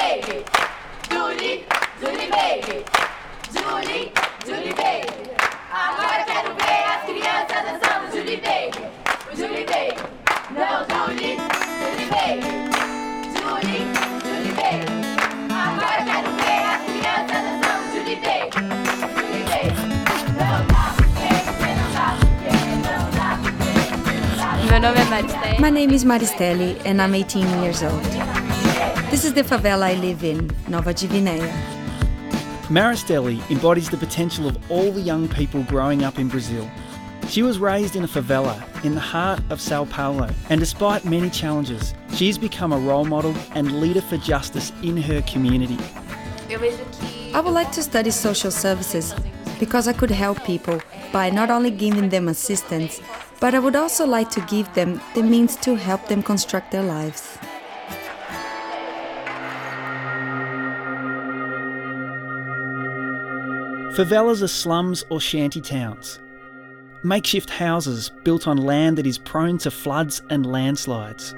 baby. Julie, Julie baby. Julie, Julie baby. Agora quero ver as crianças dançando Julie baby. Julie baby. Não, Julie, Julie baby. Julie, Julie baby. Agora quero ver as crianças dançando Julie baby. Julie baby. Não dá, não dá, não dá. Meu nome é Maristely. My name is Maristely and I'm 18 years old. This is the favela I live in, Nova Divinéia. Maristely embodies the potential of all the young people growing up in Brazil. She was raised in a favela in the heart of Sao Paulo, and despite many challenges, she's become a role model and leader for justice in her community. I would like to study social services because I could help people by not only giving them assistance, but I would also like to give them the means to help them construct their lives. Favelas are slums or shanty towns. Makeshift houses built on land that is prone to floods and landslides.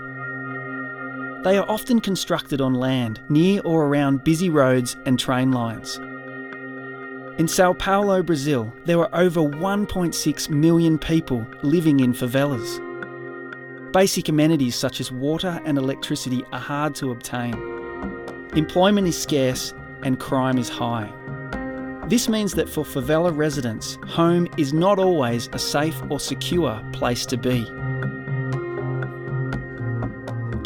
They are often constructed on land near or around busy roads and train lines. In Sao Paulo, Brazil, there are over 1.6 million people living in favelas. Basic amenities such as water and electricity are hard to obtain. Employment is scarce and crime is high. This means that for favela residents, home is not always a safe or secure place to be.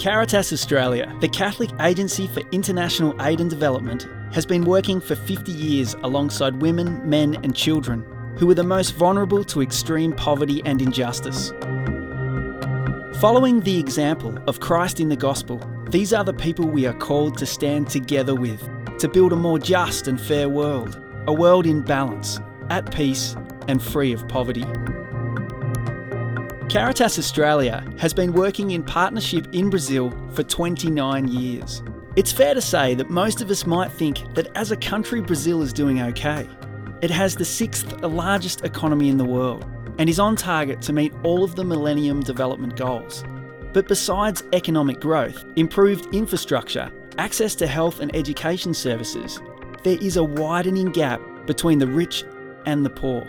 Caritas Australia, the Catholic Agency for International Aid and Development, has been working for 50 years alongside women, men and children who are the most vulnerable to extreme poverty and injustice. Following the example of Christ in the Gospel, these are the people we are called to stand together with, to build a more just and fair world. A world in balance, at peace and free of poverty. Caritas Australia has been working in partnership in Brazil for 29 years. It's fair to say that most of us might think that as a country Brazil is doing okay. It has the 6th largest economy in the world and is on target to meet all of the Millennium Development Goals. But besides economic growth, improved infrastructure, access to health and education services, there is a widening gap between the rich and the poor.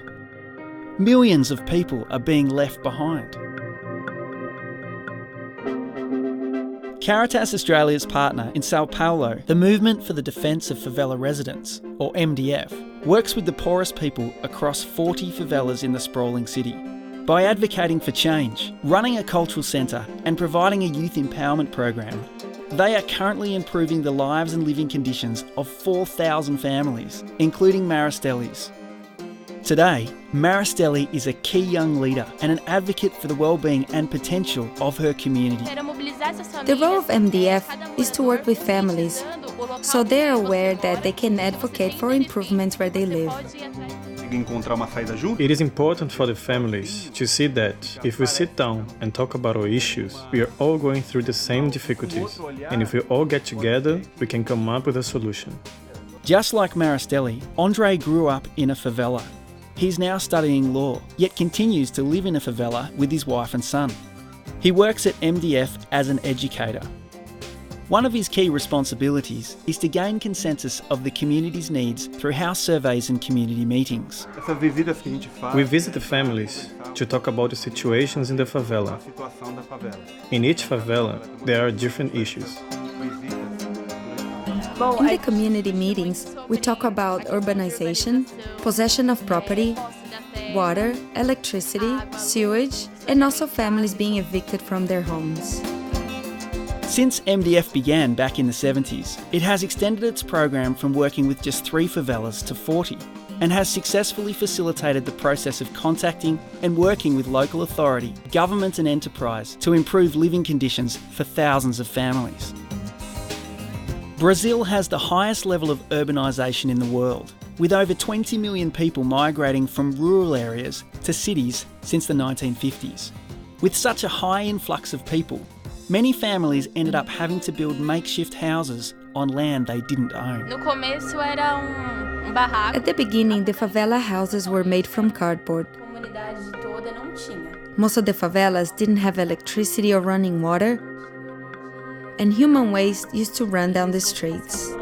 Millions of people are being left behind. Caritas Australia's partner in Sao Paulo, the Movement for the Defence of Favela Residents, or MDF, works with the poorest people across 40 favelas in the sprawling city. By advocating for change, running a cultural centre and providing a youth empowerment program, they are currently improving the lives and living conditions of 4,000 families, including Maristely's. Today, Maristely is a key young leader and an advocate for the well-being and potential of her community. The role of MDF is to work with families, so they are aware that they can advocate for improvements where they live. It is important for the families to see that if we sit down and talk about our issues, we are all going through the same difficulties, and if we all get together, we can come up with a solution. Just like Maristely, Andre grew up in a favela. He's now studying law, yet continues to live in a favela with his wife and son. He works at MDF as an educator. One of his key responsibilities is to gain consensus of the community's needs through house surveys and community meetings. We visit the families to talk about the situations in the favela. In each favela, there are different issues. In the community meetings, we talk about urbanization, possession of property, water, electricity, sewage, and also families being evicted from their homes. Since MDF began back in the 70s, it has extended its program from working with just 3 favelas to 40 and has successfully facilitated the process of contacting and working with local authority, government and enterprise to improve living conditions for thousands of families. Brazil has the highest level of urbanisation in the world, with over 20 million people migrating from rural areas to cities since the 1950s. With such a high influx of people, many families ended up having to build makeshift houses on land they didn't own. At the beginning, the favela houses were made from cardboard. Most of the favelas didn't have electricity or running water, and human waste used to run down the streets.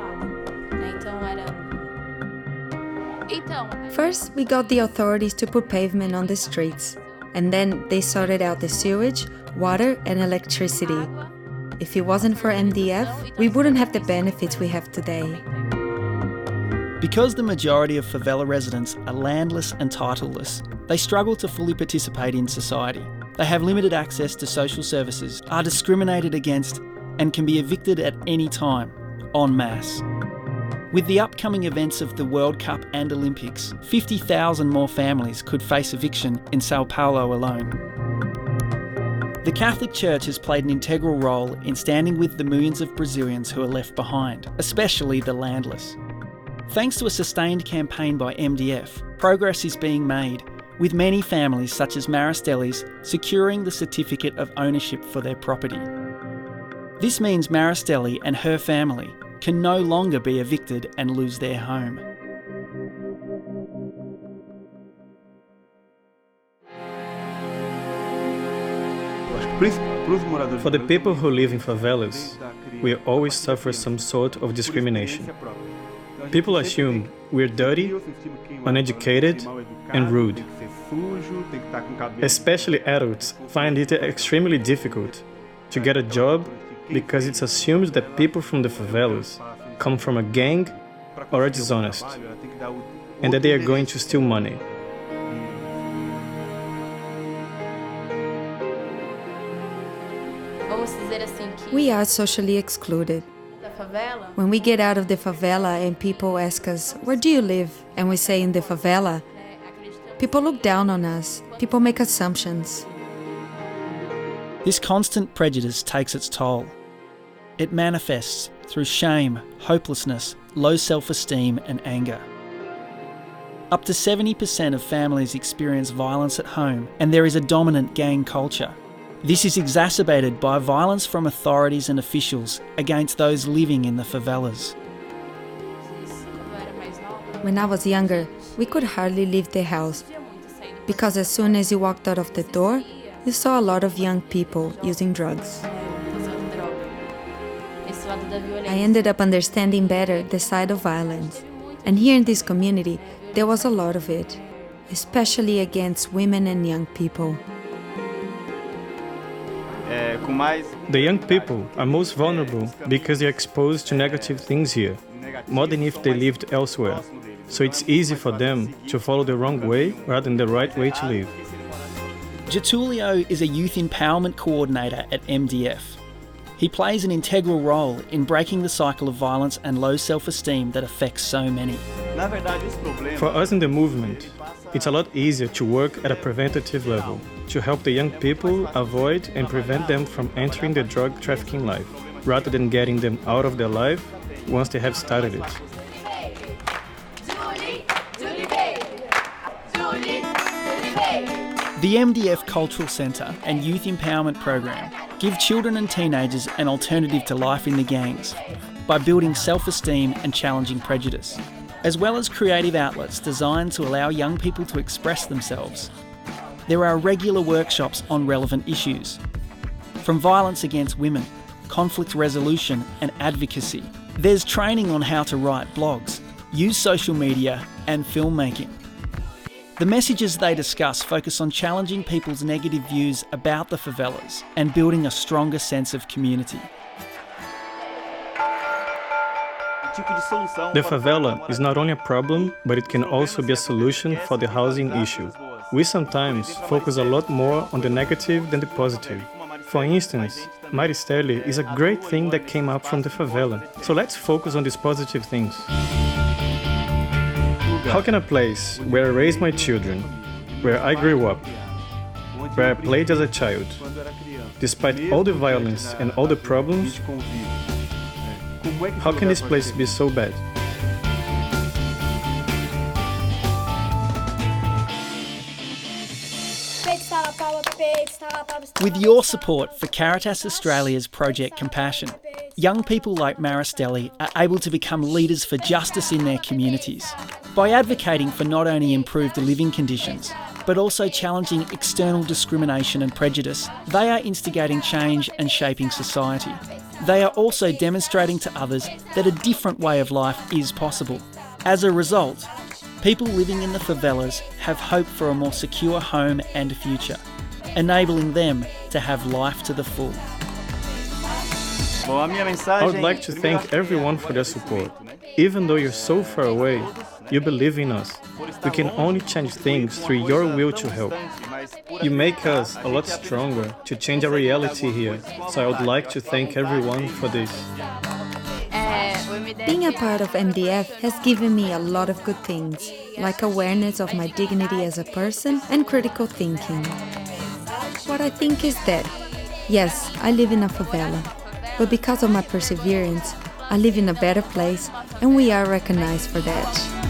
First, we got the authorities to put pavement on the streets, and then they sorted out the sewage, water, and electricity. If it wasn't for MDF, we wouldn't have the benefits we have today. Because the majority of favela residents are landless and titleless, they struggle to fully participate in society. They have limited access to social services, are discriminated against, and can be evicted at any time, en masse. With the upcoming events of the World Cup and Olympics, 50,000 more families could face eviction in Sao Paulo alone. The Catholic Church has played an integral role in standing with the millions of Brazilians who are left behind, especially the landless. Thanks to a sustained campaign by MDF, progress is being made, with many families such as Maristely's securing the certificate of ownership for their property. This means Maristely and her family can no longer be evicted and lose their home. For the people who live in favelas, we always suffer some sort of discrimination. People assume we're dirty, uneducated, and rude. Especially adults find it extremely difficult to get a job because it's assumed that people from the favelas come from a gang or are dishonest, and that they are going to steal money. We are socially excluded. When we get out of the favela and people ask us, "Where do you live?" and we say in the favela, people look down on us, people make assumptions. This constant prejudice takes its toll. It manifests through shame, hopelessness, low self-esteem and anger. Up to 70% of families experience violence at home, and there is a dominant gang culture. This is exacerbated by violence from authorities and officials against those living in the favelas. When I was younger, we could hardly leave the house, because as soon as you walked out of the door, you saw a lot of young people using drugs. I ended up understanding better the side of violence, and here in this community, there was a lot of it, especially against women and young people. The young people are most vulnerable because they are exposed to negative things here, more than if they lived elsewhere. So it's easy for them to follow the wrong way rather than the right way to live. Getulio is a youth empowerment coordinator at MDF. He plays an integral role in breaking the cycle of violence and low self-esteem that affects so many. For us in the movement, it's a lot easier to work at a preventative level, to help the young people avoid and prevent them from entering the drug trafficking life, rather than getting them out of their life once they have started it. The MDF Cultural Centre and Youth Empowerment Program give children and teenagers an alternative to life in the gangs by building self-esteem and challenging prejudice, as well as creative outlets designed to allow young people to express themselves. There are regular workshops on relevant issues, from violence against women, conflict resolution and advocacy. There's training on how to write blogs, use social media and filmmaking. The messages they discuss focus on challenging people's negative views about the favelas and building a stronger sense of community. The favela is not only a problem, but it can also be a solution for the housing issue. We sometimes focus a lot more on the negative than the positive. For instance, Maristely is a great thing that came up from the favela. So let's focus on these positive things. How can a place where I raised my children, where I grew up, where I played as a child, despite all the violence and all the problems, how can this place be so bad? Peito está na palma, peito está na With your support for Caritas Australia's Project Compassion, young people like Maristely are able to become leaders for justice in their communities by advocating for not only improved living conditions, but also challenging external discrimination and prejudice. They are instigating change and shaping society. They are also demonstrating to others that a different way of life is possible. As a result, people living in the favelas have hope for a more secure home and future, enabling them to have life to the full. I would like to thank everyone for their support. Even though you're so far away, you believe in us. We can only change things through your will to help. You make us a lot stronger to change our reality here, so I would like to thank everyone for this. Being a part of MDF has given me a lot of good things, like awareness of my dignity as a person and critical thinking. What I think is that, yes, I live in a favela, but because of my perseverance, I live in a better place and we are recognized for that.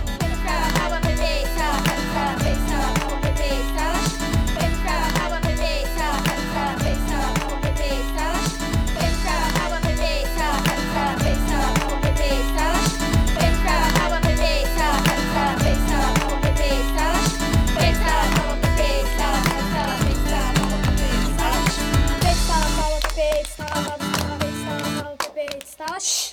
Shh.